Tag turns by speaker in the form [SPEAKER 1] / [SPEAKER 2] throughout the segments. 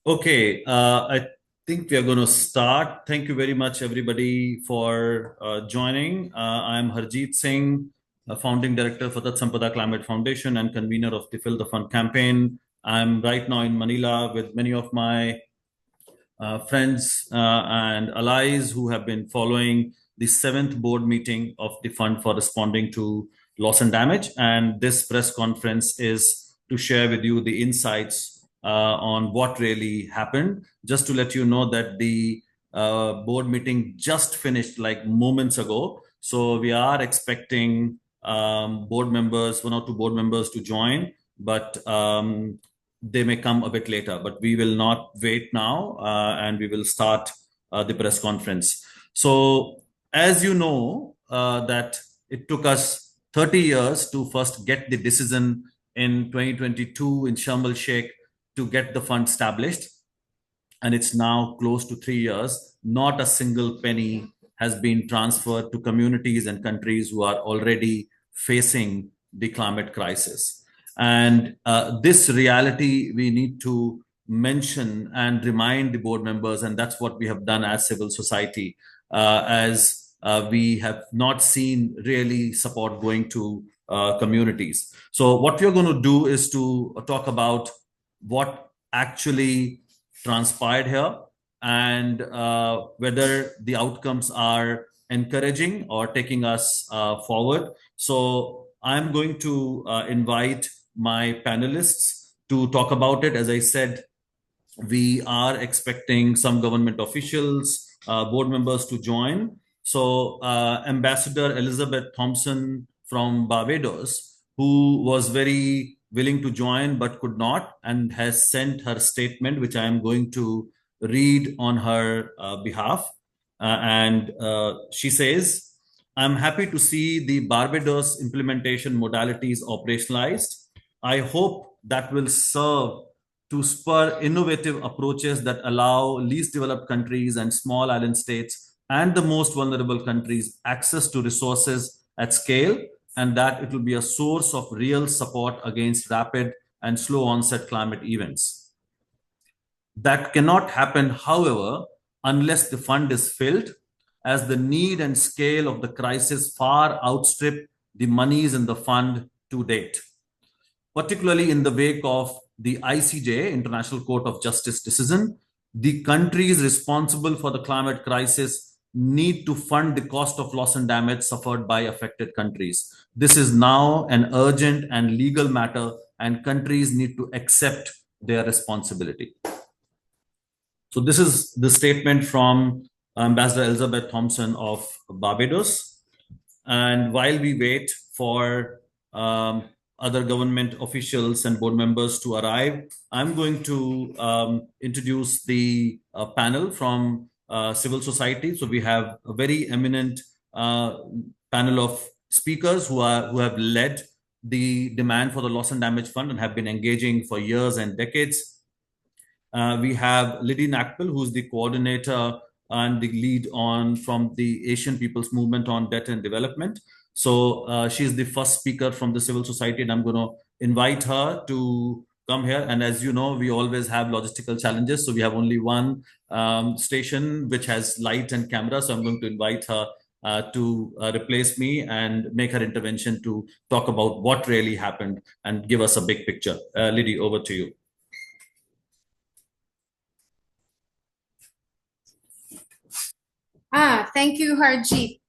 [SPEAKER 1] Okay, I think we are going to start. Thank you very much, everybody, for joining. I'm Harjit Singh, founding director for the Sampada Climate Foundation and convener of the Fill the Fund campaign. I'm right now in Manila with many of my friends and allies who have been following the seventh board meeting of the fund for responding to loss and damage. And this press conference is to share with you the insights on what really happened. Just to let you know that the board meeting just finished like moments ago. So we are expecting board members, one or two board members to join, but they may come a bit later, but we will not wait now and we will start the press conference. So, as you know, that it took us 30 years to first get the decision in 2022 in Sharm el Sheikh to get the fund established. And it's now close to 3 years. Not a single penny has been transferred to communities and countries who are already facing the climate crisis. And this reality we need to mention and remind the board members, and that's what we have done as civil society, as we have not seen really support going to communities. So what we're going to do is to talk about what actually transpired here and whether the outcomes are encouraging or taking us forward. So I'm going to invite my panelists to talk about it. As I said, we are expecting some government officials, board members to join. So Ambassador Elizabeth Thompson from Barbados, who was very willing to join but could not, and has sent her statement, which I am going to read on her behalf. And she says, I'm happy to see the Barbados implementation modalities operationalized. I hope that will serve to spur innovative approaches that allow least developed countries and small island states and the most vulnerable countries access to resources at scale, and that it will be a source of real support against rapid and slow onset climate events. That cannot happen, however, unless the fund is filled, as the need and scale of the crisis far outstrip the monies in the fund to date, particularly in the wake of the ICJ, International Court of Justice decision. The countries responsible for the climate crisis need to fund the cost of loss and damage suffered by affected countries. This is now an urgent and legal matter, and countries need to accept their responsibility. So this is the statement from Ambassador Elizabeth Thompson of Barbados. And while we wait for other government officials and board members to arrive, I'm going to introduce the panel from civil society. So we have a very eminent panel of speakers who have led the demand for the loss and damage fund and have been engaging for years and decades. We have Lidy Nacpil, who's the coordinator and the lead on from the Asian People's Movement on Debt and Development. So she's the first speaker from the civil society, and I'm going to invite her to come here. And as you know, we always have logistical challenges. So we have only one station which has light and camera. So I'm going to invite her to replace me and make her intervention to talk about what really happened and give us a big picture. Lidy, over to you.
[SPEAKER 2] Thank you, Harjit.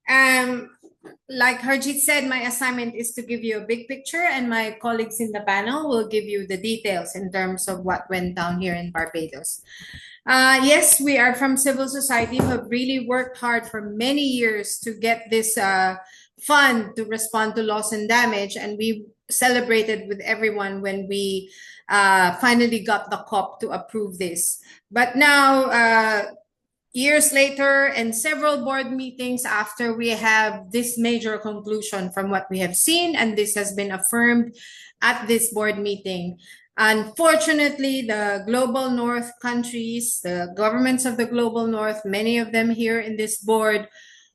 [SPEAKER 2] Like Harjit said, my assignment is to give you a big picture, and my colleagues in the panel will give you the details in terms of what went down here in Barbados. Yes, we are from civil society who have really worked hard for many years to get this fund to respond to loss and damage, and we celebrated with everyone when we finally got the COP to approve this. But now, years later and several board meetings after, we have this major conclusion from what we have seen, and this has been affirmed at this board meeting. Unfortunately, the global north countries, the governments of the global north, many of them here in this board,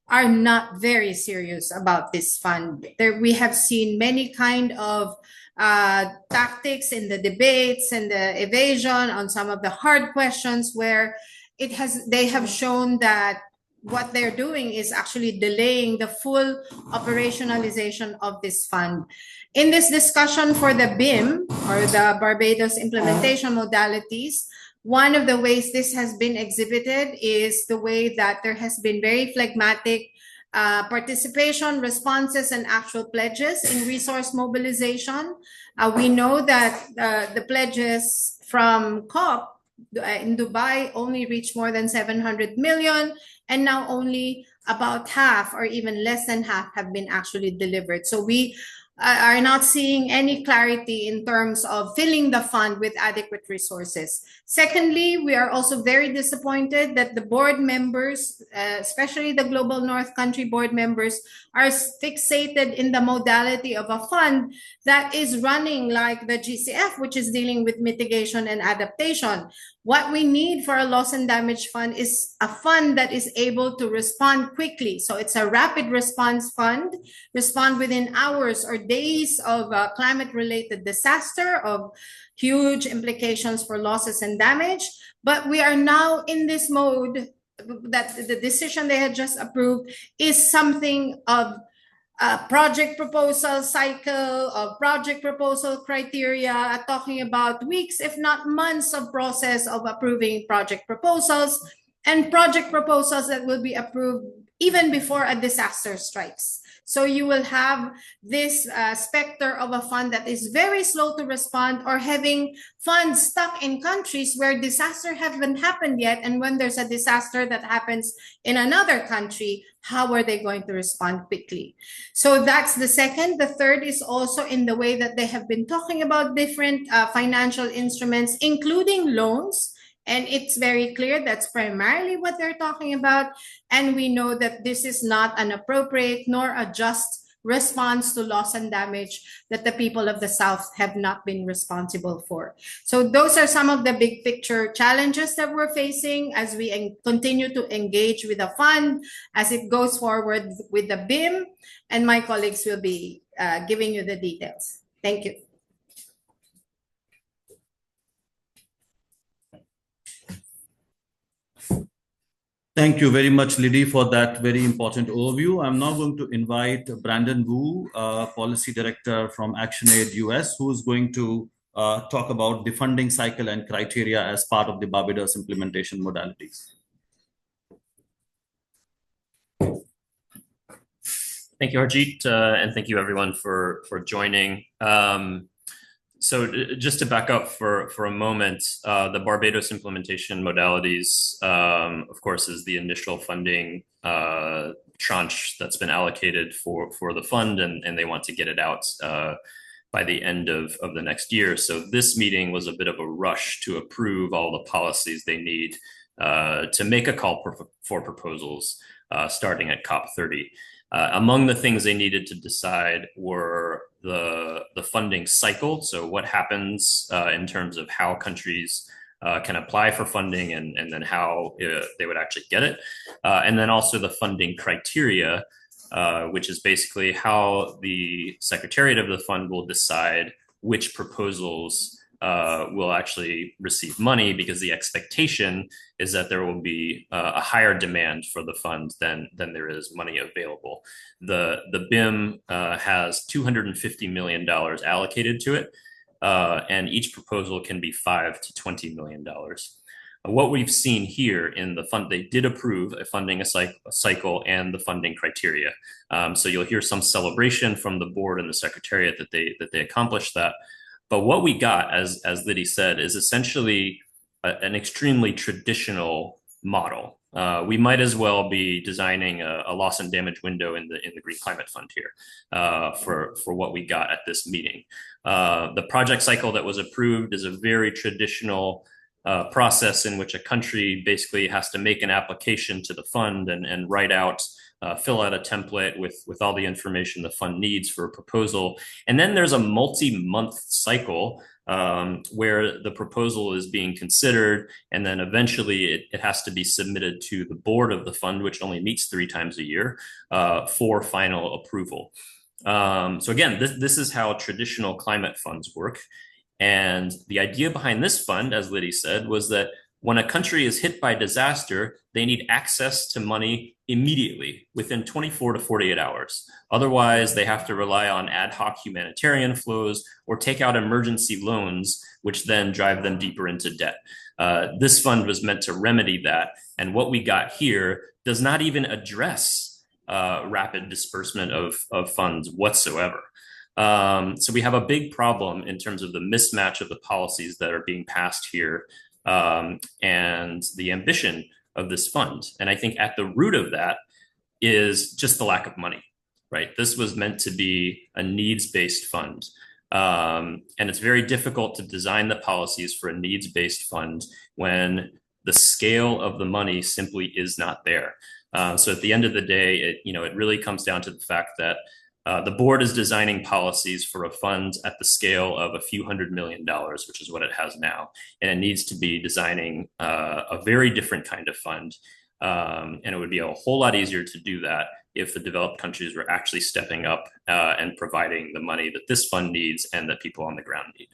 [SPEAKER 2] are not very serious about this fund. We have seen many kind of tactics in the debates and the evasion on some of the hard questions where they have shown that what they're doing is actually delaying the full operationalization of this fund. In this discussion for the BIM, or the Barbados Implementation Modalities, one of the ways this has been exhibited is the way that there has been very phlegmatic participation, responses, and actual pledges in resource mobilization. We know that the pledges from COP in Dubai only reached more than 700 million, and now only about half or even less than half have been actually delivered. So we are not seeing any clarity in terms of filling the fund with adequate resources. Secondly, we are also very disappointed that the board members, especially the Global North Country board members, are fixated in the modality of a fund that is running like the GCF, which is dealing with mitigation and adaptation. What we need for a loss and damage fund is a fund that is able to respond quickly. So it's a rapid response fund, respond within hours or days of climate-related disaster, of huge implications for losses and damage. But we are now in this mode that the decision they had just approved is something of project proposal cycle, of project proposal criteria, talking about weeks, if not months of process of approving project proposals, and project proposals that will be approved even before a disaster strikes. So you will have this specter of a fund that is very slow to respond, or having funds stuck in countries where disaster haven't happened yet. And when there's a disaster that happens in another country, how are they going to respond quickly? So that's the second. The third is also in the way that they have been talking about different financial instruments, including loans. And it's very clear that's primarily what they're talking about. And we know that this is not an appropriate nor a just response to loss and damage that the people of the South have not been responsible for. So those are some of the big picture challenges that we're facing as we continue to engage with the fund as it goes forward with the BIM. And my colleagues will be giving you the details. Thank you.
[SPEAKER 1] Thank you very much, Lidy, for that very important overview. I'm now going to invite Brandon Wu, Policy Director from ActionAid US, who's going to talk about the funding cycle and criteria as part of the Barbados Implementation Modalities.
[SPEAKER 3] Thank you, Harjit, and thank you everyone for joining. So just to back up for a moment, the Barbados Implementation Modalities, of course, is the initial funding tranche that's been allocated for the fund, and they want to get it out by the end of the next year. So this meeting was a bit of a rush to approve all the policies they need to make a call for proposals starting at COP30. Among the things they needed to decide were the funding cycle. So what happens in terms of how countries can apply for funding and then how they would actually get it. And then also the funding criteria, which is basically how the Secretariat of the fund will decide which proposals will actually receive money, because the expectation is that there will be a higher demand for the fund than there is money available. The BIM has $250 million allocated to it, and each proposal can be $5 to $20 million. What we've seen here in the fund, they did approve a funding cycle and the funding criteria. So you'll hear some celebration from the board and the Secretariat that they accomplished that. But what we got, as Lidy said, is essentially an extremely traditional model. We might as well be designing a loss and damage window in the Green Climate Fund here for what we got at this meeting. The project cycle that was approved is a very traditional process in which a country basically has to make an application to the fund and write out fill out a template with all the information the fund needs for a proposal. And then there's a multi-month cycle where the proposal is being considered, and then eventually it has to be submitted to the board of the fund, which only meets 3 times a year, for final approval. So again, this is how traditional climate funds work. And the idea behind this fund, as Lidy said, was that when a country is hit by disaster, they need access to money immediately within 24 to 48 hours. Otherwise, they have to rely on ad hoc humanitarian flows or take out emergency loans, which then drive them deeper into debt. This fund was meant to remedy that. And what we got here does not even address rapid disbursement of funds whatsoever. So we have a big problem in terms of the mismatch of the policies that are being passed here and the ambition of this fund. And I think at the root of that is just the lack of money, right? This was meant to be a needs-based fund. And it's very difficult to design the policies for a needs-based fund when the scale of the money simply is not there. So at the end of the day, it really comes down to the fact that the board is designing policies for a fund at the scale of a few $100 million, which is what it has now. And it needs to be designing a very different kind of fund. And it would be a whole lot easier to do that if the developed countries were actually stepping up and providing the money that this fund needs and that people on the ground need.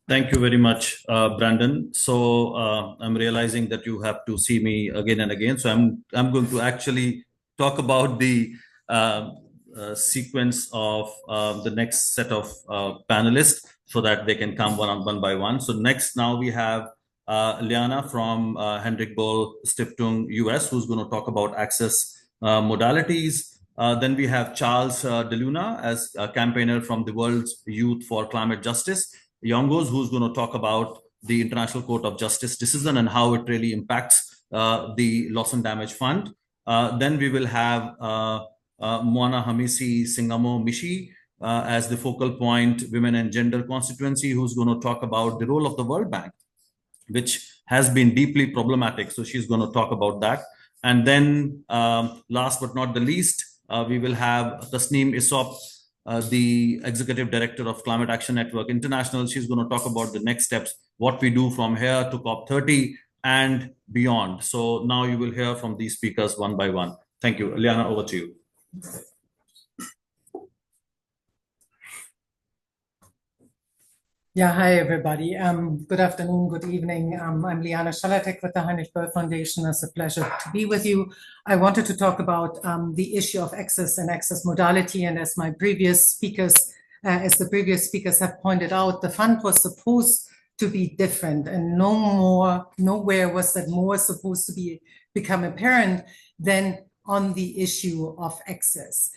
[SPEAKER 1] Thank you very much, Brandon. So I'm realizing that you have to see me again and again. So I'm going to actually talk about the sequence of the next set of panelists so that they can come one by one. So next, now we have Liane from Hendrik Boll Stiftung US, who's going to talk about access modalities. Then we have Charles De Luna as a campaigner from the World's Youth for Climate Justice. Yongos, who's going to talk about the International Court of Justice decision and how it really impacts the Loss and Damage Fund. Then we will have Mwanahamisi Singan as the focal point, Women and Gender Constituency, who's going to talk about the role of the World Bank, which has been deeply problematic. So she's going to talk about that. And then last but not the least, we will have Tasneem Essop, the Executive Director of Climate Action Network International. She's going to talk about the next steps, what we do from here to COP30 and beyond. So now you will hear from these speakers one by one. Thank you. Liane, over to you.
[SPEAKER 4] Yeah, hi, everybody. Good afternoon, good evening. I'm Liane Schalatek with the Heinrich Böll Foundation. It's a pleasure to be with you. I wanted to talk about the issue of access and access modality. And as the previous speakers have pointed out, the fund was supposed to be different, and nowhere was that more supposed to become apparent than on the issue of access.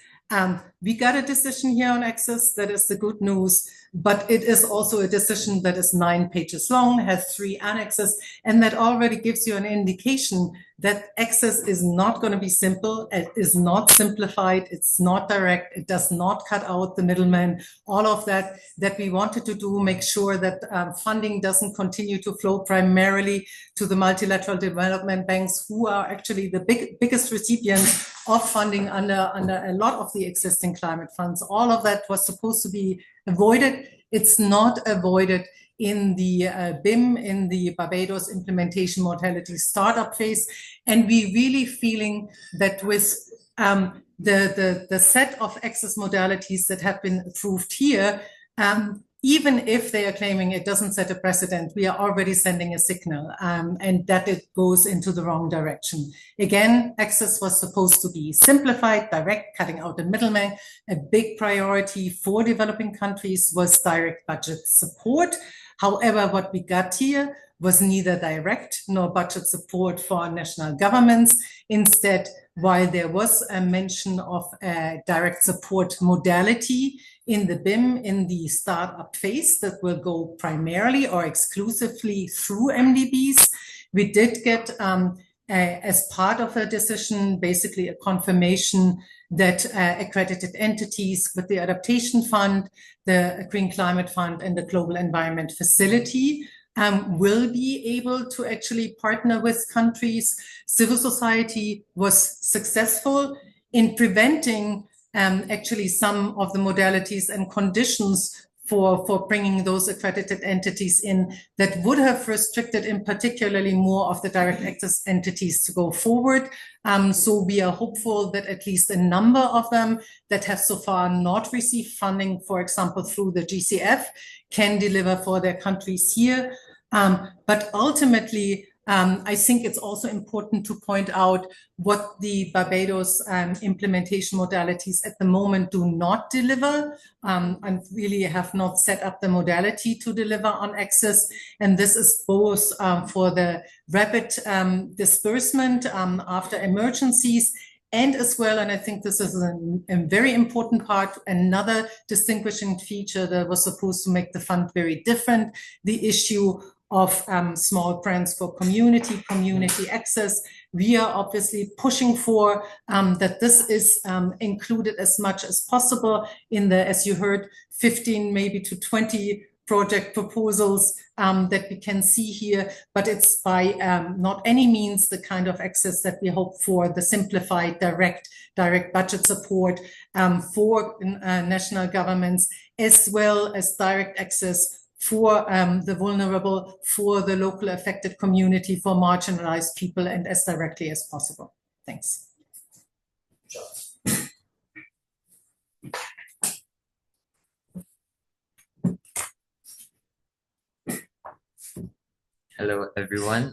[SPEAKER 4] We got a decision here on access. That is the good news, but it is also a decision that is 9 pages long, has 3 annexes, and that already gives you an indication that access is not going to be simple. It is not simplified. It's not direct. It does not cut out the middleman. All of that we wanted to do, make sure that funding doesn't continue to flow primarily to the multilateral development banks, who are actually the biggest recipients of funding under a lot of the existing climate funds. All of that was supposed to be avoided. It's not avoided in the BIM, in the Barbados Implementation Modalities startup phase. And we really feeling that with the set of access modalities that have been approved here, even if they are claiming it doesn't set a precedent, we are already sending a signal and that it goes into the wrong direction. Again, access was supposed to be simplified, direct, cutting out the middleman. A big priority for developing countries was direct budget support. However, what we got here was neither direct nor budget support for national governments. Instead, while there was a mention of a direct support modality in the BIM in the startup phase that will go primarily or exclusively through MDBs, we did get, as part of a decision, basically a confirmation that accredited entities with the Adaptation Fund, the Green Climate Fund, and the Global Environment Facility will be able to actually partner with countries. Civil society was successful in preventing actually some of the modalities and conditions for bringing those accredited entities in that would have restricted in particularly more of the direct access entities to go forward. So we are hopeful that at least a number of them that have so far not received funding, for example, through the GCF, can deliver for their countries here. But ultimately, I think it's also important to point out what the Barbados implementation modalities at the moment do not deliver, and really have not set up the modality to deliver on access. And this is both for the rapid disbursement after emergencies, and as well, and I think this is a very important part, another distinguishing feature that was supposed to make the fund very different, the issue of small grants for community access. We are obviously pushing for that this is included as much as possible in the, as you heard, 15 maybe to 20 project proposals that we can see here, but it's by not any means the kind of access that we hope for, the simplified direct budget support for national governments, as well as direct access for the vulnerable, for the local affected community, for marginalized people, and as directly as possible. Thanks.
[SPEAKER 5] Hello, everyone.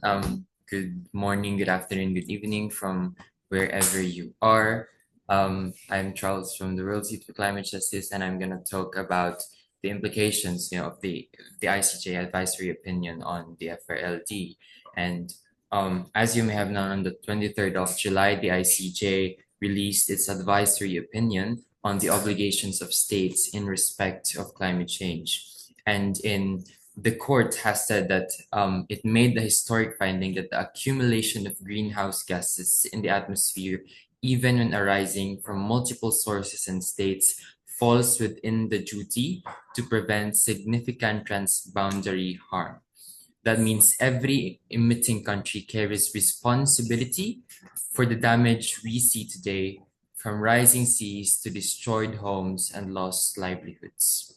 [SPEAKER 5] Good morning, good afternoon, good evening from wherever you are. I'm Charles from the World Youth for Climate Justice, and I'm going to talk about the implications, of the ICJ advisory opinion on the FRLD. And as you may have known, on the 23rd of July, the ICJ released its advisory opinion on the obligations of states in respect of climate change. And the court has said that it made the historic finding that the accumulation of greenhouse gases in the atmosphere, even when arising from multiple sources and states, falls within the duty to prevent significant transboundary harm. That means every emitting country carries responsibility for the damage we see today, from rising seas to destroyed homes and lost livelihoods.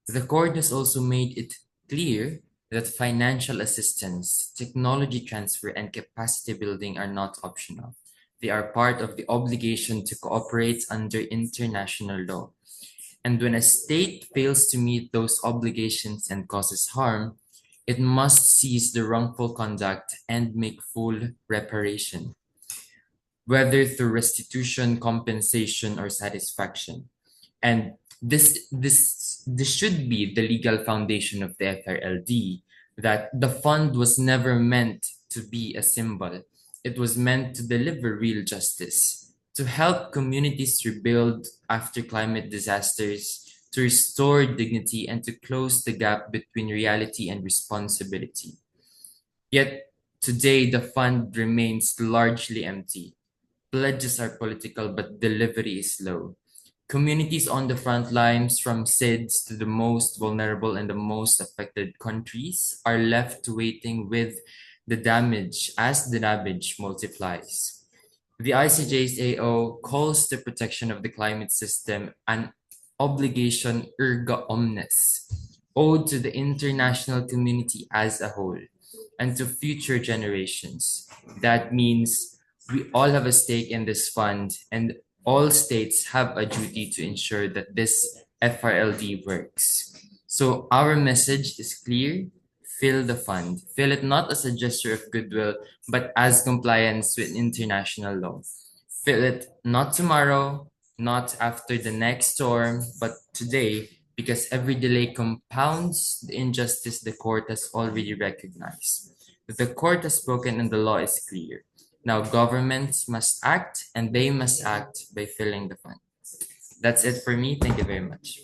[SPEAKER 5] The court has also made it clear that financial assistance, technology transfer, and capacity building are not optional. They are part of the obligation to cooperate under international law. And when a state fails to meet those obligations and causes harm, it must cease the wrongful conduct and make full reparation, whether through restitution, compensation, or satisfaction. And this should be the legal foundation of the FRLD, that the fund was never meant to be a symbol. It was meant to deliver real justice, to help communities rebuild after climate disasters, to restore dignity, and to close the gap between reality and responsibility. Yet today, the fund remains largely empty. Pledges are political, but delivery is low. Communities on the front lines, from SIDS to the most vulnerable and the most affected countries, are left waiting with the damage as the damage multiplies. The ICJ's AO calls the protection of the climate system an obligation erga omnes, owed to the international community as a whole and to future generations. That means we all have a stake in this fund, and all states have a duty to ensure that this FRLD works. So our message is clear: fill the fund. Fill it not as a gesture of goodwill, but as compliance with international law. Fill it not tomorrow, not after the next storm, but today, because every delay compounds the injustice the court has already recognized. The court has spoken and the law is clear. Now governments must act, and they must act by filling the fund. That's it for me. Thank you very much.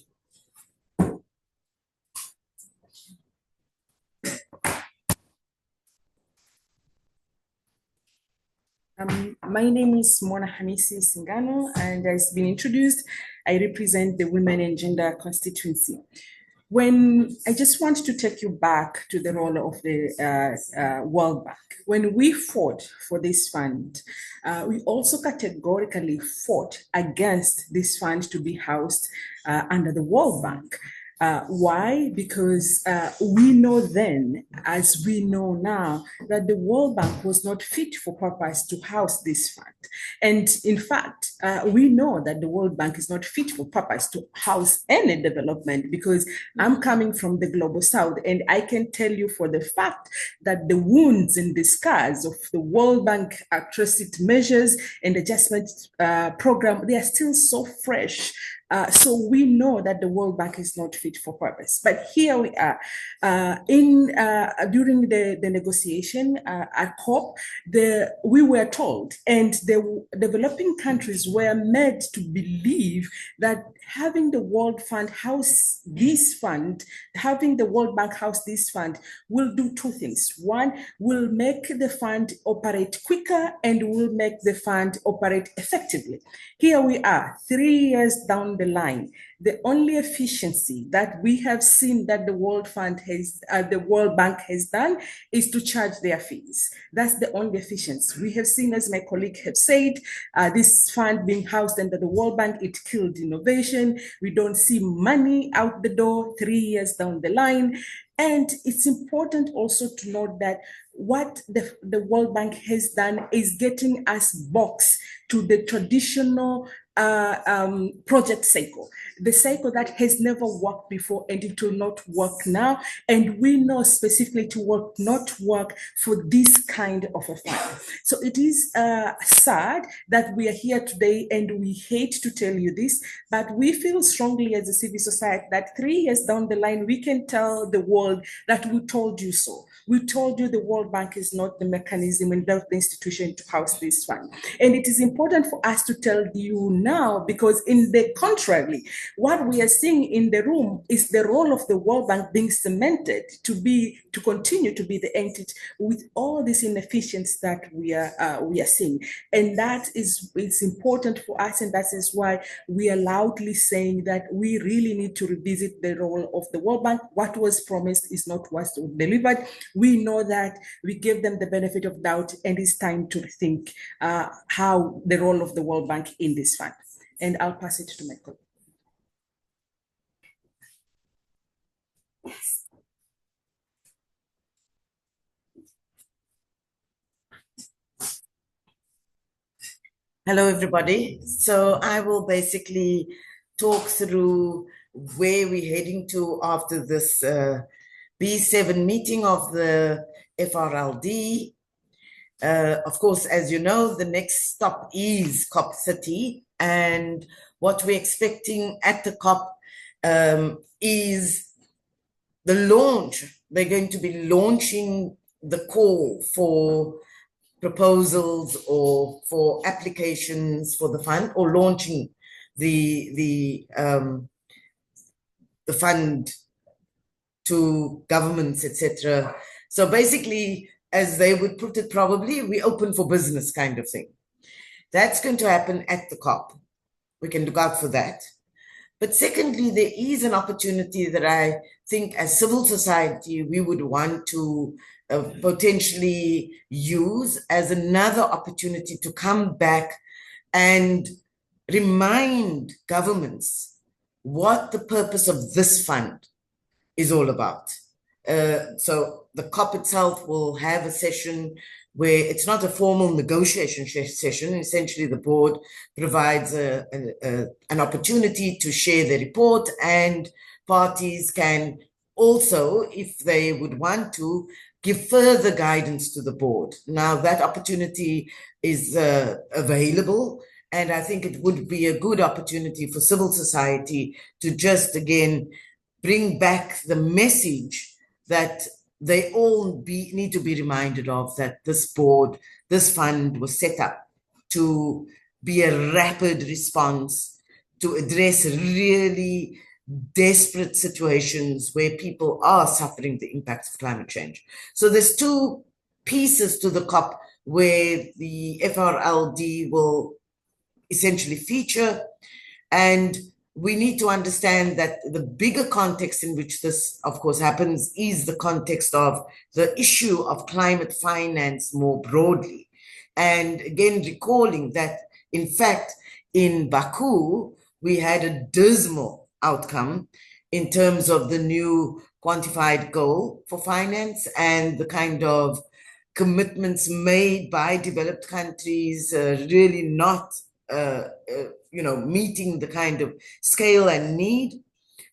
[SPEAKER 6] My name is Mwanahamisi Singan, and as been introduced, I represent the Women and Gender constituency. I just want to take you back to the role of the World Bank. When we fought for this fund, we also categorically fought against this fund to be housed under the World Bank. Why? Because we know then, as we know now, that the World Bank was not fit for purpose to house this fund. And in fact, we know that the World Bank is not fit for purpose to house any development, because I'm coming from the Global South, and I can tell you for the fact that the wounds and the scars of the World Bank atrocity measures and adjustment program, they are still so fresh. So we know that the World Bank is not fit for purpose. But here we are. During the negotiation at COP, we were told, and the developing countries were made to believe that having the World Fund house this fund, having the World Bank house this fund will do two things. One, will make the fund operate quicker and will make the fund operate effectively. Here we are, 3 years down the line. The only efficiency that we have seen that the World Bank has done is to charge their fees. That's the only efficiency. We have seen, as my colleague have said, this fund being housed under the World Bank, it killed innovation. We don't see money out the door 3 years down the line. And it's important also to note that what the World Bank has done is getting us boxed to the traditional project cycle, the cycle that has never worked before, and it will not work now. And we know specifically to not work for this kind of a fund. So it is sad that we are here today, and we hate to tell you this, but we feel strongly as a civil society that 3 years down the line, we can tell the world that we told you so. We told you the World Bank is not the mechanism and not the institution to house this fund. And it is important for us to tell you now, because in the contrary, what we are seeing in the room is the role of the World Bank being cemented to continue to be the entity with all this inefficiency that we are seeing. And it's important for us, and that is why we are loudly saying that we really need to revisit the role of the World Bank. What was promised is not what's delivered. We know that we gave them the benefit of doubt, and it's time to rethink how the role of the World Bank in this fund. And I'll pass it to my colleague.
[SPEAKER 7] Hello, everybody. So I will basically talk through where we're heading to after this B7 meeting of the FRLD. Of course, as you know, the next stop is COP30, and what we're expecting at the COP is the launch. They're going to be launching the call for proposals or for applications for the fund, or launching the fund to governments, etc. So basically, as they would put it, probably we open for business kind of thing. That's going to happen at the COP. We can look out for that. But secondly, there is an opportunity that I think as civil society, we would want to potentially use as another opportunity to come back and remind governments what the purpose of this fund is all about. So the COP itself will have a session where it's not a formal negotiation session. Essentially, the board provides an opportunity to share the report, and parties can also, if they would want to, give further guidance to the board. Now, that opportunity is available, and I think it would be a good opportunity for civil society to just, again, bring back the message that they all need to be reminded of, that this board, this fund was set up to be a rapid response to address really desperate situations where people are suffering the impacts of climate change. So there's two pieces to the COP where the FRLD will essentially feature, and we need to understand that the bigger context in which this, of course, happens is the context of the issue of climate finance more broadly. And again, recalling that, in fact, in Baku, we had a dismal outcome in terms of the new quantified goal for finance and the kind of commitments made by developed countries really not meeting the kind of scale and need.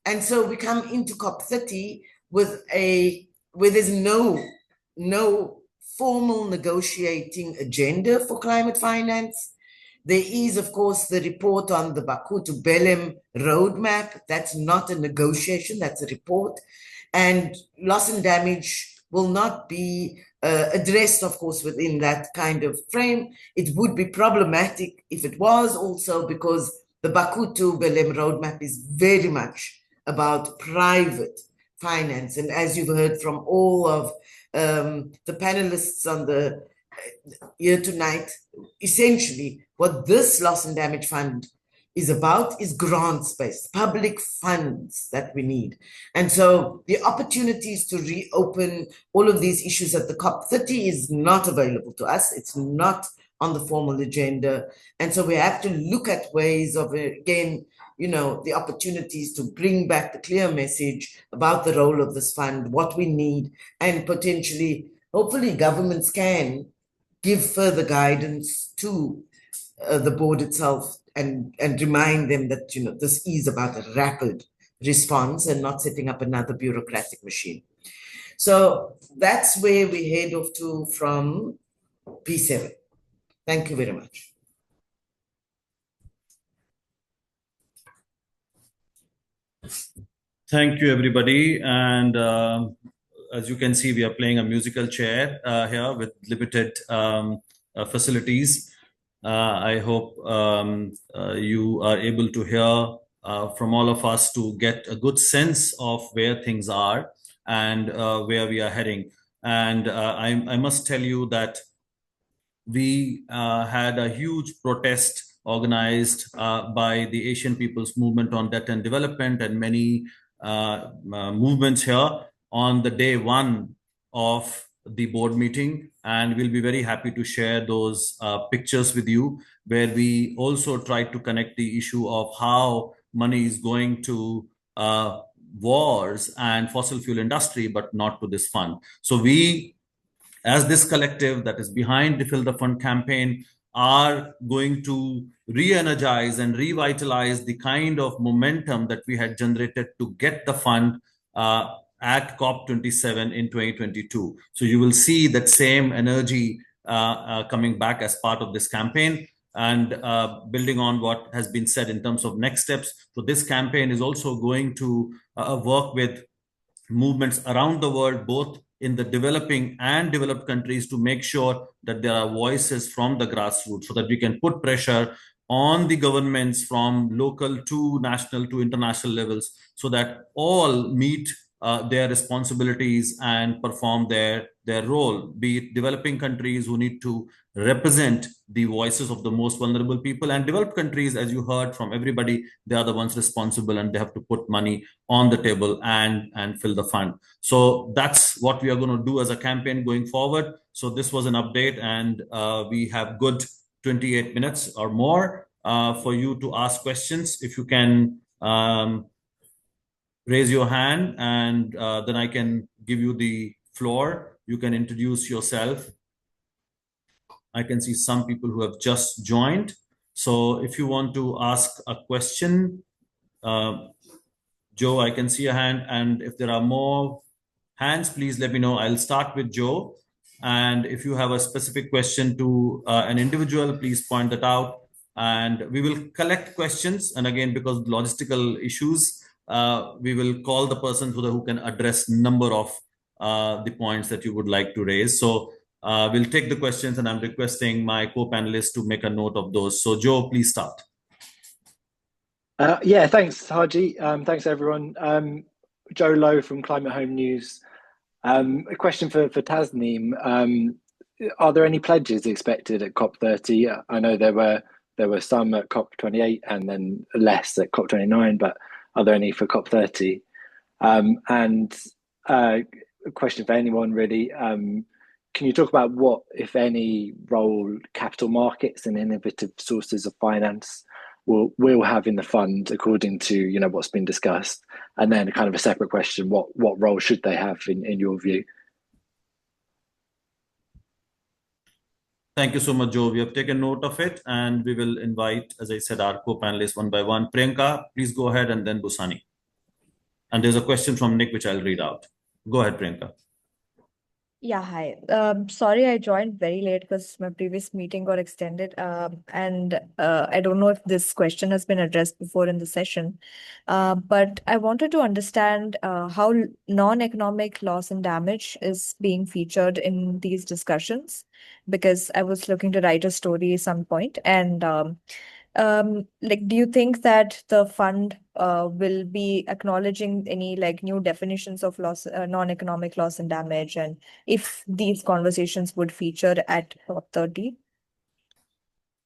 [SPEAKER 7] And so we come into COP30 where there's no formal negotiating agenda for climate finance. There is, of course, the report on the Baku to Belém roadmap. That's not a negotiation, that's a report. And loss and damage will not be addressed, of course, within that kind of frame. It would be problematic if it was also, because the Baku to Belém roadmap is very much about private finance. And as you've heard from all of the panelists on the here tonight, essentially what this loss and damage fund is about is grants-based, public funds that we need. And so the opportunities to reopen all of these issues at the COP30 is not available to us. It's not on the formal agenda. And so we have to look at ways of, again, the opportunities to bring back the clear message about the role of this fund, what we need, and potentially, hopefully, governments can give further guidance to the board itself and remind them that, this is about a rapid response and not setting up another bureaucratic machine. So that's where we head off to from P7. Thank you very much.
[SPEAKER 1] Thank you, everybody. And as you can see, we are playing a musical chair here with limited facilities. I hope you are able to hear from all of us to get a good sense of where things are and where we are heading. And I must tell you that we had a huge protest organized by the Asian People's Movement on Debt and Development and many movements here on the day one of the board meeting. And we'll be very happy to share those pictures with you, where we also try to connect the issue of how money is going to wars and fossil fuel industry, but not to this fund. So we, as this collective that is behind the Fill the Fund campaign, are going to re-energize and revitalize the kind of momentum that we had generated to get the fund at COP27 in 2022. So you will see that same energy coming back as part of this campaign, and building on what has been said in terms of next steps. So this campaign is also going to work with movements around the world, both in the developing and developed countries, to make sure that there are voices from the grassroots so that we can put pressure on the governments from local to national to international levels, so that all meet their responsibilities and perform their role, be it developing countries who need to represent the voices of the most vulnerable people, and developed countries, as you heard from everybody, they are the ones responsible and they have to put money on the table and fill the fund. So that's what we are going to do as a campaign going forward. So this was an update, and we have good 28 minutes or more for you to ask questions. If you can raise your hand, and then I can give you the floor. You can introduce yourself. I can see some people who have just joined. So if you want to ask a question, Joe, I can see a hand. And if there are more hands, please let me know. I'll start with Joe. And if you have a specific question to an individual, please point that out. And we will collect questions. And again, because of logistical issues, we will call the person who can address number of the points that you would like to raise. So we'll take the questions, and I'm requesting my co-panelists to make a note of those. So Joe, please start.
[SPEAKER 8] Yeah, thanks, Harjit. Thanks, everyone. Joe Lowe from Climate Home News. A question for Tasneem. Are there any pledges expected at COP30? I know there were some at COP28 and then less at COP29, but are there any for COP30? And a question for anyone, really. Can you talk about what, if any, role capital markets and innovative sources of finance will have in the fund according to what's been discussed, and then kind of a separate question: what role should they have in your view?
[SPEAKER 1] Thank you so much, Joe. We have taken note of it, and we will invite, as I said, our co-panelists one by one. Priyanka, please go ahead, and then Busani. And there's a question from Nick, which I'll read out. Go ahead, Priyanka.
[SPEAKER 9] Yeah, hi. Sorry, I joined very late because my previous meeting got extended. And I don't know if this question has been addressed before in the session. But I wanted to understand how non-economic loss and damage is being featured in these discussions, because I was looking to write a story at some point. And do you think that the fund will be acknowledging any new definitions of loss, non-economic loss and damage, and if these conversations would feature at COP30?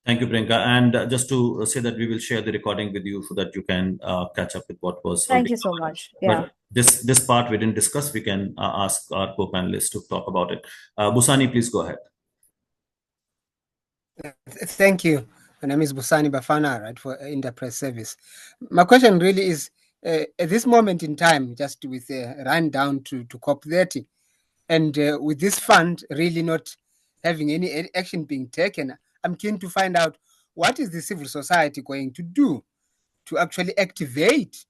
[SPEAKER 1] Thank you, Priyanka. And just to say that we will share the recording with you so that you can catch up with what was.
[SPEAKER 9] Thank you so much. Yeah.
[SPEAKER 1] But this part we didn't discuss. We can ask our co-panelists to talk about it. Busani, please go ahead.
[SPEAKER 10] Thank you. My name is Busani Bafana, right, for Interpress Service. My question really is, at this moment in time, just with a run down to COP30, and with this fund really not having any action being taken, I'm keen to find out what is the civil society going to do to actually activate,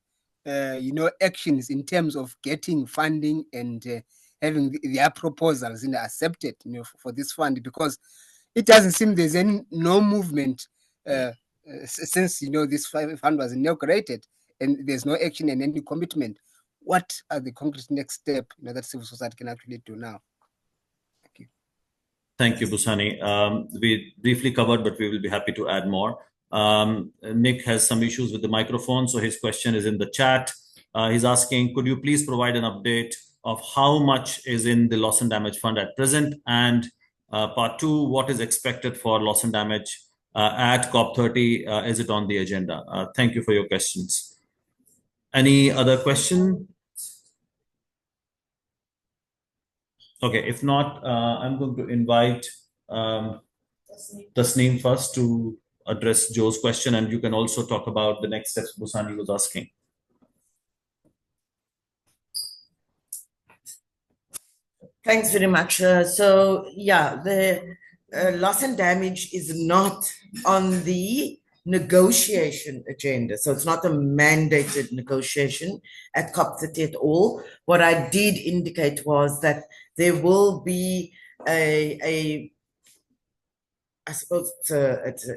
[SPEAKER 10] actions in terms of getting funding and having their proposals accepted, for this fund, because it doesn't seem there's no movement since this fund was inaugurated, and there's no action and any commitment. What are the concrete next steps that civil society can actually do now? Thank you.
[SPEAKER 1] Thank you, Busani. We briefly covered, but we will be happy to add more. Nick has some issues with the microphone, so his question is in the chat. He's asking, could you please provide an update of how much is in the loss and damage fund at present? And part two, what is expected for loss and damage at COP30? Is it on the agenda? Thank you for your questions. Any other question? Okay, if not, I'm going to invite Tasneem first to address Joe's question, and you can also talk about the next steps Busani was asking.
[SPEAKER 7] Thanks very much. The loss and damage is not on the negotiation agenda. So it's not a mandated negotiation at COP30 at all. What I did indicate was that there will be I suppose it's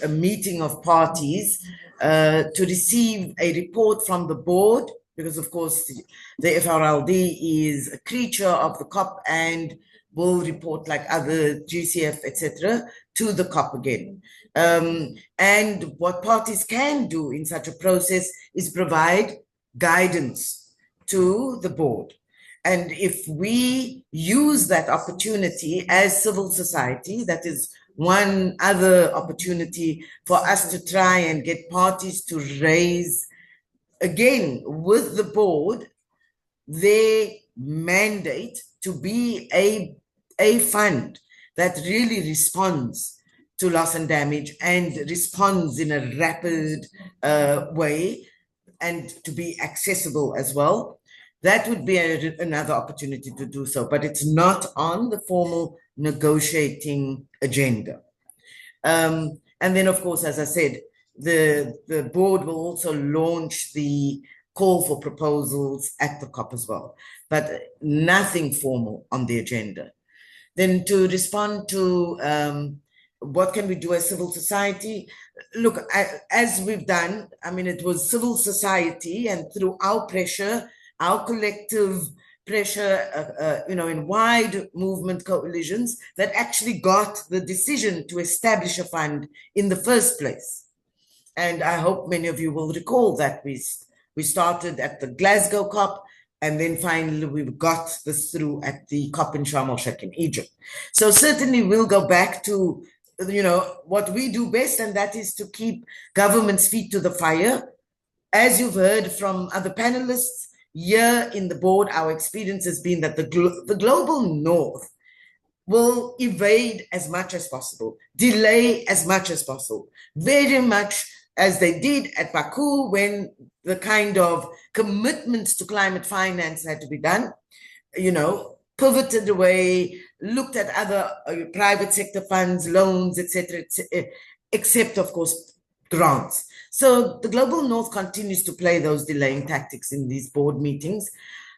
[SPEAKER 7] a meeting of parties to receive a report from the board, because of course the FRLD is a creature of the COP and will report like other GCF, etc., to the COP again. And what parties can do in such a process is provide guidance to the board. And if we use that opportunity as civil society, that is one other opportunity for us to try and get parties to raise, again, with the board, their mandate to be a fund that really responds to loss and damage and responds in a rapid way, and to be accessible as well. That would be another opportunity to do so, but it's not on the formal negotiating agenda. And then, of course, as I said, the board will also launch the call for proposals at the COP as well, but nothing formal on the agenda. Then to respond to what can we do as civil society? Look, as we've done, I mean, it was civil society, and through our pressure, our collective pressure, in wide movement coalitions, that actually got the decision to establish a fund in the first place. And I hope many of you will recall that we started at the Glasgow COP, and then finally we got this through at the COP in Sharm el-Sheikh in Egypt. So certainly we'll go back to, what we do best, and that is to keep government's feet to the fire. As you've heard from other panelists, here in the board, our experience has been that the global north will evade as much as possible, delay as much as possible, very much as they did at Baku when the kind of commitments to climate finance had to be done, pivoted away, looked at other private sector funds, loans, etc., except, of course, grants. So the Global North continues to play those delaying tactics in these board meetings.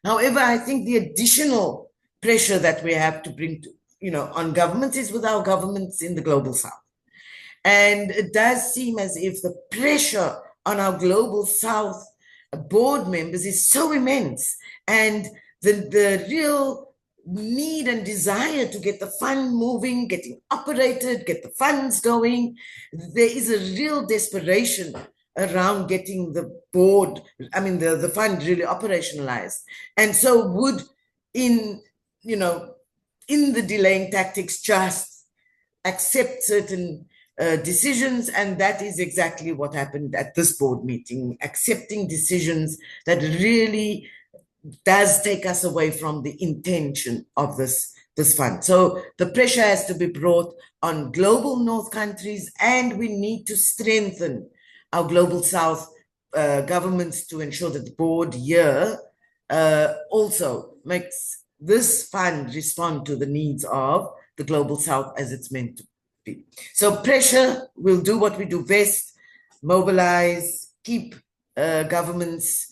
[SPEAKER 7] However, I think the additional pressure that we have to bring on governments is with our governments in the Global South. And it does seem as if the pressure on our Global South board members is so immense, and the real need and desire to get the fund moving, getting operated, get the funds going. There is a real desperation around getting the the fund really operationalized. And so would in the delaying tactics just accept certain decisions, and that is exactly what happened at this board meeting, accepting decisions that really does take us away from the intention of this fund. So the pressure has to be brought on Global North countries, and we need to strengthen our Global South governments to ensure that the board here also makes this fund respond to the needs of the Global South as it's meant to be. So pressure, we'll do what we do best, mobilize, keep governments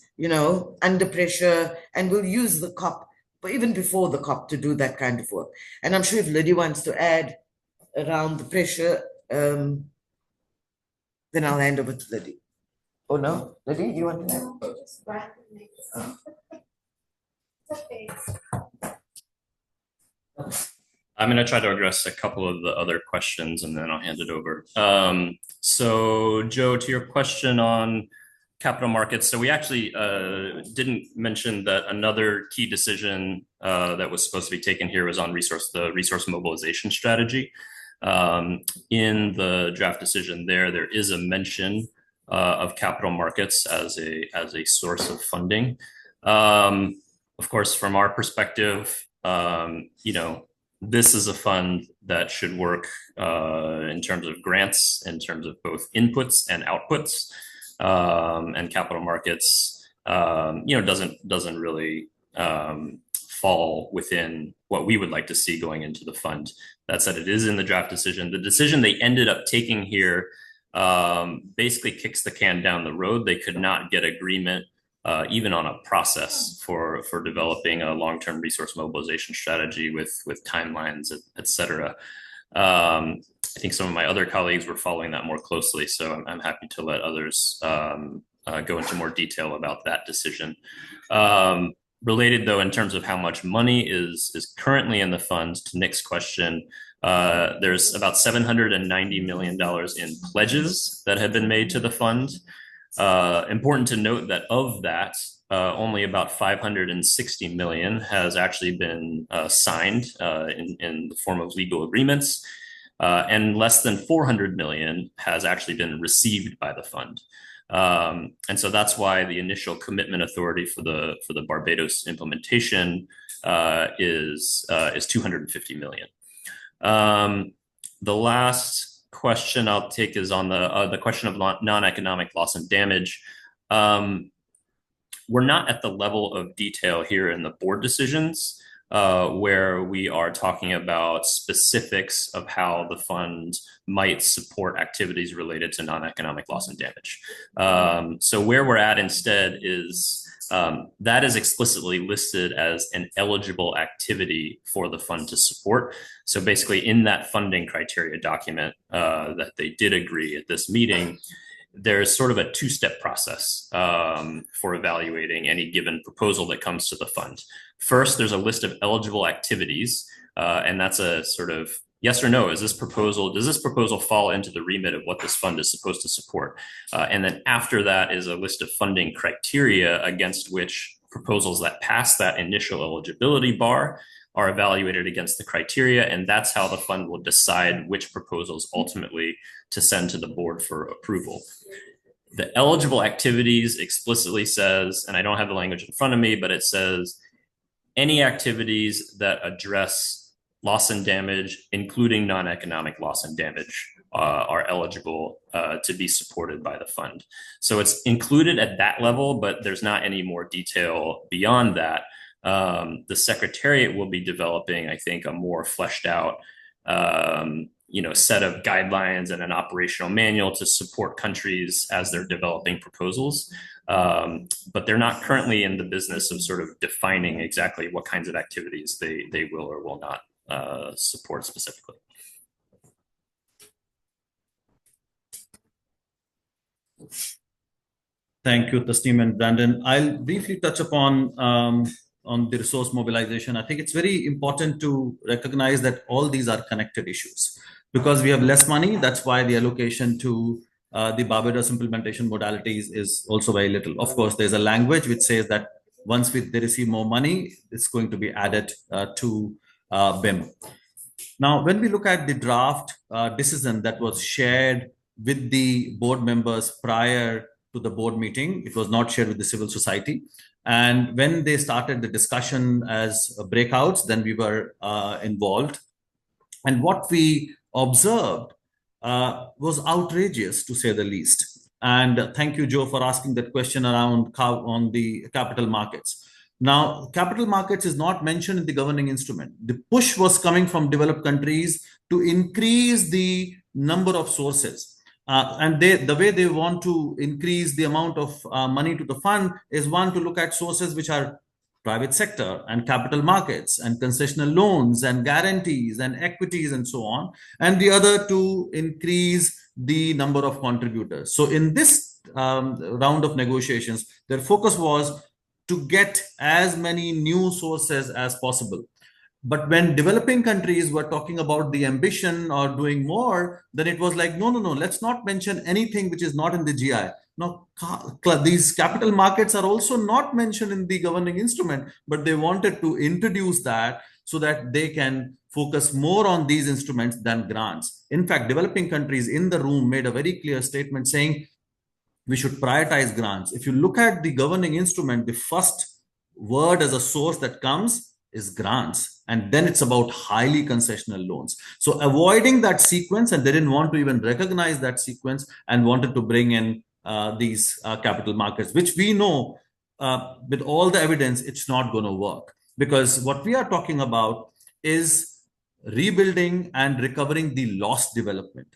[SPEAKER 7] under pressure, and we'll use the COP, but even before the COP, to do that kind of work. And I'm sure if Lidy wants to add around the pressure, then I'll hand over to Lidy. Oh no, Lidy, you want to add?
[SPEAKER 3] I'm going to try to address a couple of the other questions and then I'll hand it over. So Joe, to your question on capital markets. So we actually didn't mention that another key decision that was supposed to be taken here was on the resource mobilization strategy. In the draft decision there is a mention of capital markets as a source of funding. Of course, from our perspective, this is a fund that should work in terms of grants, in terms of both inputs and outputs. And capital markets, doesn't really fall within what we would like to see going into the fund. That said, it is in the draft decision. The decision they ended up taking here basically kicks the can down the road. They could not get agreement even on a process for developing a long-term resource mobilization strategy with timelines, et cetera. I think some of my other colleagues were following that more closely, so I'm happy to let others go into more detail about that decision. Related, though, in terms of how much money is currently in the fund, to Nick's question, there's about $790 million in pledges that have been made to the fund. Important to note that of that, only about 560 million has actually been signed in the form of legal agreements, and less than 400 million has actually been received by the fund. And so that's why the initial commitment authority for the Barbados implementation is 250 million. The last question I'll take is on the question of non-economic loss and damage. We're not at the level of detail here in the board decisions where we are talking about specifics of how the fund might support activities related to non-economic loss and damage. So where we're at instead is that is explicitly listed as an eligible activity for the fund to support. So basically in that funding criteria document that they did agree at this meeting, there's sort of a two-step process for evaluating any given proposal that comes to the fund. First, there's a list of eligible activities, and that's a sort of yes or no. Does this proposal fall into the remit of what this fund is supposed to support? And then after that is a list of funding criteria against which proposals that pass that initial eligibility bar are evaluated against the criteria, and that's how the fund will decide which proposals ultimately to send to the board for approval. The eligible activities explicitly says, and I don't have the language in front of me, but it says any activities that address loss and damage, including non-economic loss and damage. are eligible to be supported by the fund. So it's included at that level, but there's not any more detail beyond that. The Secretariat will be developing, I think, a more fleshed out set of guidelines and an operational manual to support countries as they're developing proposals. But they're not currently in the business of sort of defining exactly what kinds of activities they will or will not support specifically.
[SPEAKER 1] Thank you, Tasneem and Brandon. I'll briefly touch upon the resource mobilization. I think it's very important to recognize that all these are connected issues. Because we have less money, that's why the allocation to the Barbados implementation modalities is also very little. Of course, there's a language which says that once they receive more money, it's going to be added to BIM. Now, when we look at the draft decision that was shared with the board members prior to the board meeting, it was not shared with the civil society. And when they started the discussion as breakouts, then we were involved. And what we observed was outrageous, to say the least. And thank you, Joe, for asking that question around on the capital markets. Now, capital markets is not mentioned in the governing instrument. The push was coming from developed countries to increase the number of sources. And the way they want to increase the amount of money to the fund is, one, to look at sources which are private sector and capital markets and concessional loans and guarantees and equities and so on, and the other to increase the number of contributors. So in this round of negotiations, their focus was to get as many new sources as possible. But when developing countries were talking about the ambition or doing more, then it was like, no, let's not mention anything which is not in the GI. Now, these capital markets are also not mentioned in the governing instrument, but they wanted to introduce that so that they can focus more on these instruments than grants. In fact, developing countries in the room made a very clear statement saying we should prioritize grants. If you look at the governing instrument, the first word as a source that comes is grants. And then it's about highly concessional loans. So avoiding that sequence, and they didn't want to even recognize that sequence and wanted to bring in these capital markets, which we know with all the evidence, it's not going to work. Because what we are talking about is rebuilding and recovering the lost development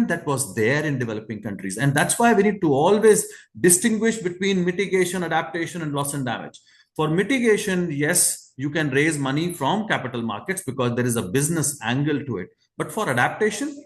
[SPEAKER 1] that was there in developing countries. And that's why we need to always distinguish between mitigation, adaptation, and loss and damage. For mitigation, yes, you can raise money from capital markets because there is a business angle to it. But for adaptation,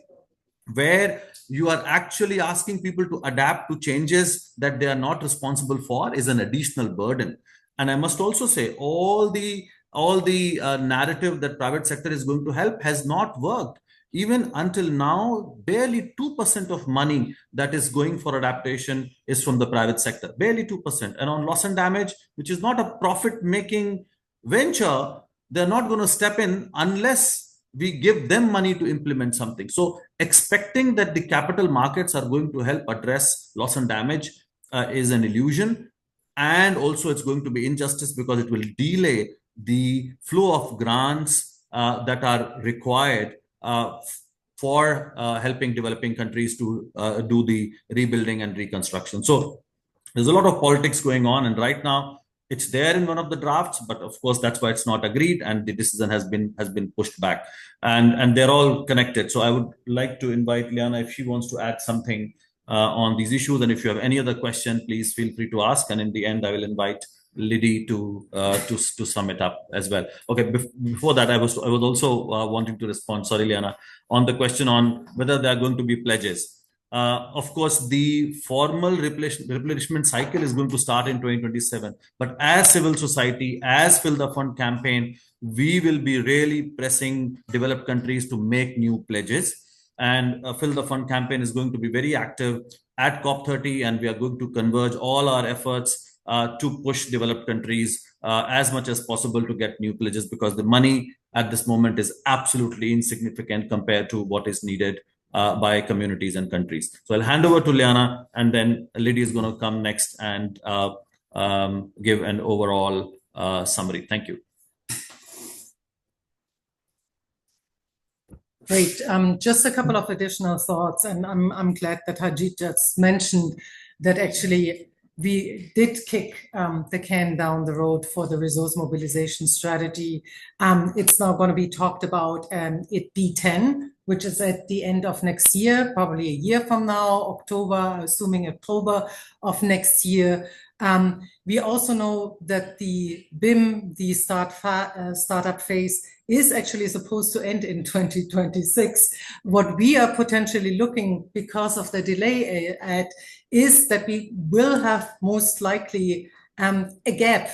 [SPEAKER 1] where you are actually asking people to adapt to changes that they are not responsible for, is an additional burden. And I must also say, all the narrative that private sector is going to help has not worked. Even until now, barely 2% of money that is going for adaptation is from the private sector, barely 2%. And on loss and damage, which is not a profit-making venture, they're not going to step in unless we give them money to implement something. So expecting that the capital markets are going to help address loss and damage is an illusion. And also it's going to be injustice because it will delay the flow of grants that are required for helping developing countries to do the rebuilding and reconstruction. So there's a lot of politics going on, and right now it's there in one of the drafts, but of course that's why it's not agreed, and the decision has been pushed back, and they're all connected. So I would like to invite Liane if she wants to add something on these issues, and if you have any other question, please feel free to ask. And in the end, I will invite Lidy to sum it up as well. Okay, before that, I was also wanting to respond, sorry, Liane, on the question on whether there are going to be pledges. Of course, the formal replenishment cycle is going to start in 2027. But as civil society, as Fill the Fund campaign, we will be really pressing developed countries to make new pledges. And Fill the Fund campaign is going to be very active at COP30, and we are going to converge all our efforts to push developed countries as much as possible to get new pledges, because the money at this moment is absolutely insignificant compared to what is needed by communities and countries. So I'll hand over to Liane, and then Lidy is going to come next and give an overall summary. Thank you.
[SPEAKER 4] Great. Just a couple of additional thoughts, and I'm glad that Harjit just mentioned that actually we did kick the can down the road for the resource mobilization strategy. It's now going to be talked about at B10, which is at the end of next year, probably a year from now, October, assuming October of next year. We also know that the BIM, the startup phase, is actually supposed to end in 2026. What we are potentially looking, because of the delay at, is that we will have most likely a gap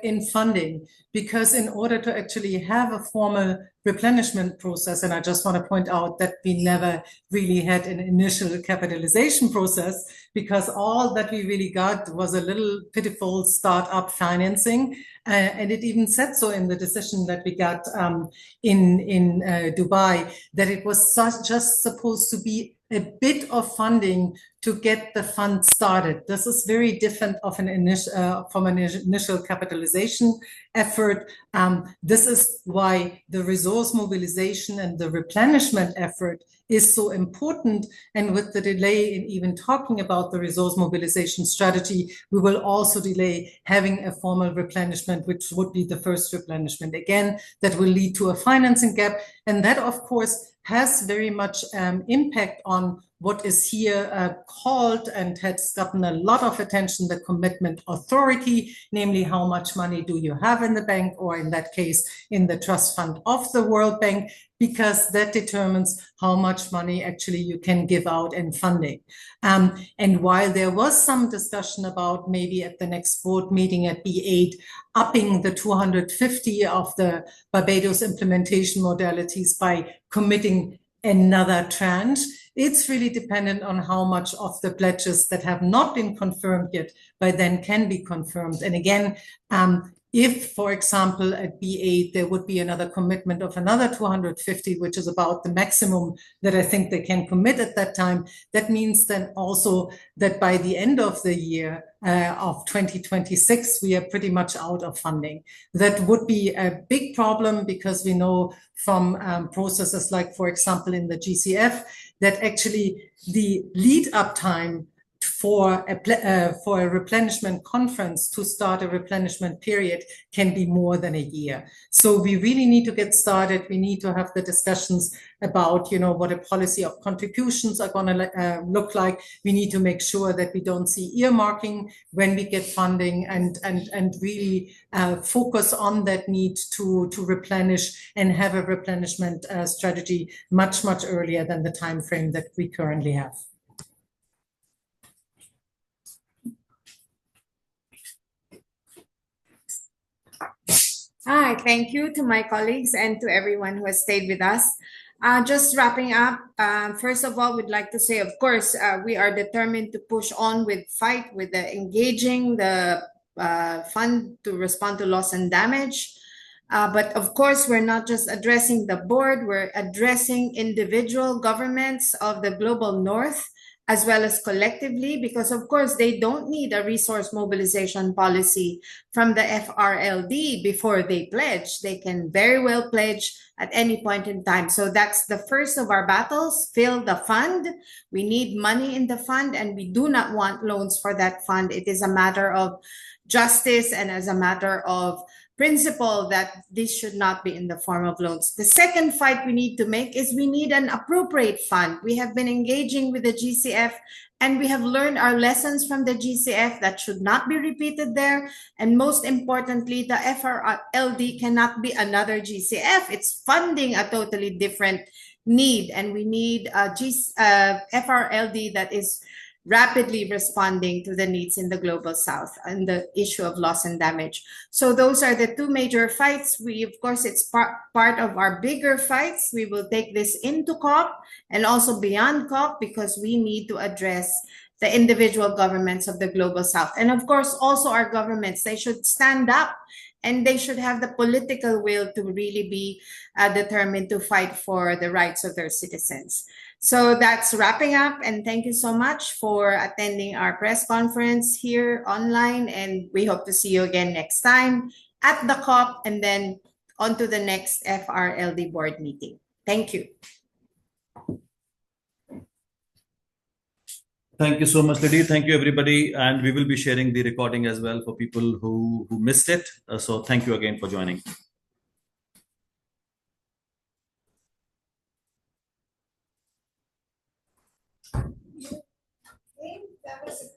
[SPEAKER 4] in funding, because in order to actually have a formal replenishment process, and I just want to point out that we never really had an initial capitalization process, because all that we really got was a little pitiful startup financing, and it even said so in the decision that we got in Dubai, that it was just supposed to be a bit of funding to get the fund started. This is very different of an initial capitalization effort. This is why the resource mobilization and the replenishment effort is so important. And with the delay in even talking about the resource mobilization strategy, we will also delay having a formal replenishment, which would be the first replenishment. Again, that will lead to a financing gap. And that, of course, has very much impact on what is here called and has gotten a lot of attention, the commitment authority, namely how much money do you have in the bank, or in that case, in the trust fund of the World Bank, because that determines how much money actually you can give out in funding. And while there was some discussion about maybe at the next board meeting at B8, upping the 250 of the Barbados Implementation Modalities by committing another tranche, it's really dependent on how much of the pledges that have not been confirmed yet by then can be confirmed. And again, if, for example, at B8, there would be another commitment of another 250, which is about the maximum that I think they can commit at that time, that means then also that by the end of the year of 2026, we are pretty much out of funding. That would be a big problem, because we know from processes like, for example, in the GCF, that actually the lead-up time for a replenishment conference to start a replenishment period can be more than a year. So we really need to get started. We need to have the discussions about, what a policy of contributions are going to look like. We need to make sure that we don't see earmarking when we get funding, and really focus on that need to replenish and have a replenishment strategy much earlier than the time frame that we currently have.
[SPEAKER 2] Hi, thank you to my colleagues and to everyone who has stayed with us. Just wrapping up, first of all, we'd like to say, of course, we are determined to push on with engaging the fund to respond to loss and damage. But of course, we're not just addressing the board, we're addressing individual governments of the global north, as well as collectively, because of course they don't need a resource mobilization policy from the FRLD before they pledge. They can very well pledge at any point in time. So that's the first of our battles: fill the fund. We need money in the fund, and we do not want loans for that fund. It is a matter of justice and as a matter of principle that this should not be in the form of loans. The second fight we need to make is we need an appropriate fund. We have been engaging with the GCF, and we have learned our lessons from the GCF that should not be repeated there. And most importantly, the FRLD cannot be another GCF. It's funding a totally different need, and we need a FRLD that is rapidly responding to the needs in the global south and the issue of loss and damage. So those are the two major fights. Of course, it's part of our bigger fights. We will take this into COP and also beyond COP, because we need to address the individual governments of the global south. And of course, also our governments, they should stand up, and they should have the political will to really be determined to fight for the rights of their citizens. So that's wrapping up, and thank you so much for attending our press conference here online, and we hope to see you again next time at the COP and then on to the next FRLD board meeting. Thank you.
[SPEAKER 1] Thank you so much, Lidy. Thank you, everybody. And we will be sharing the recording as well for people who missed it. So thank you again for joining.
[SPEAKER 2] That was